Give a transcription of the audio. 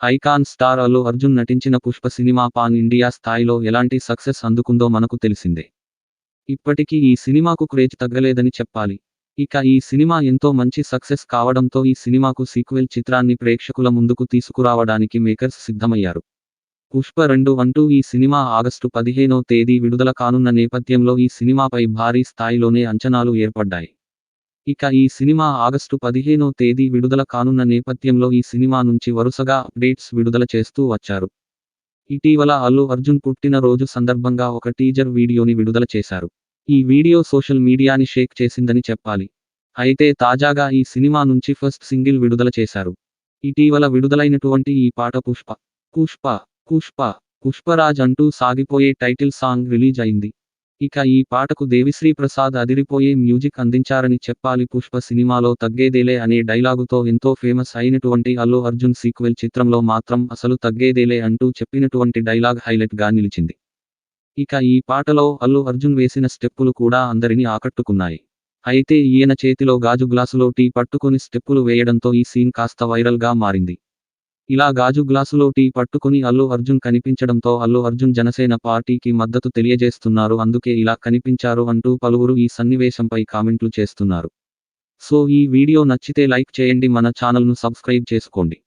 Icon star Allu Arjun నటించిన Pushpa cinema pan India స్థాయిలో ఎలాంటి సక్సెస్ అందుకుందో మనకు తెలిసిందే. ఇప్పటికీ ఈ సినిమాకు క్రేజ్ తగ్గలేదని చెప్పాలి. ఇక ఈ సినిమా ఎంతో మంచి సక్సెస్ కావడంతో ఈ సినిమాకు సీక్వెల్ చిత్రాన్ని ప్రేక్షకుల ముందుకు తీసుకురావడానికి మేకర్స్ సిద్ధమయ్యారు. పుష్ప 2 అంటూ ఈ సినిమా ఆగస్టు 15వ తేదీ విడుదల కానున్న నేపథ్యంలో ఈ సినిమాపై భారీ స్థాయిలోనే అంచనాలు ఏర్పడ్డాయి. ఇక ఈ సినిమా ఆగస్టు 15వ తేదీ విడుదల కానున్న నేపథ్యంలో ఈ సినిమా నుంచి వరుసగా అప్డేట్స్ విడుదల చేస్తూ వచ్చారు. ఇటీవల అల్లు అర్జున్ పుట్టిన రోజు సందర్భంగా ఒక టీజర్ వీడియోని విడుదల చేశారు. ఈ వీడియో సోషల్ మీడియాని షేక్ చేసిందని చెప్పాలి. అయితే తాజాగా ఈ సినిమా నుంచి ఫస్ట్ సింగిల్ విడుదల చేశారు. ఇటీవల విడుదలైనటువంటి ఈ పాట పుష్ప పుష్ప పుష్ప పుష్పరాజ్ అంటూ సాగిపోయే టైటిల్ సాంగ్ రిలీజ్ అయింది. ఇక ఈ పాటకు దేవిశ్రీ ప్రసాద్ అదిరిపోయే మ్యూజిక్ అందించారని చెప్పాలి. పుష్ప సినిమాలో తగ్గేదేలే అనే డైలాగుతో ఎంతో ఫేమస్ అయినటువంటి అల్లు అర్జున్ సీక్వెల్ చిత్రంలో మాత్రం అసలు తగ్గేదేలే అంటూ చెప్పినటువంటి డైలాగ్ హైలైట్ గా నిలిచింది. ఇక ఈ పాటలో అల్లు అర్జున్ వేసిన స్టెప్పులు కూడా అందరిని ఆకట్టుకున్నాయి. అయితే ఈయన చేతిలో గాజు గ్లాసులో టీ పట్టుకొని స్టెప్పులు వేయడంతో ఈ సీన్ కాస్త వైరల్ గా మారింది. ఇలా గాజు గ్లాసులో టీ పట్టుకుని అల్లు అర్జున్ కనిపించడంతో అల్లు అర్జున్ జనసేన పార్టీకి మద్దతు తెలియజేస్తున్నారు, అందుకే ఇలా కనిపించారు అంటూ పలువురు ఈ సన్నివేశంపై కామెంట్లు చేస్తున్నారు. సో ఈ వీడియో నచ్చితే లైక్ చేయండి, మన ఛానల్ను సబ్స్క్రైబ్ చేసుకోండి.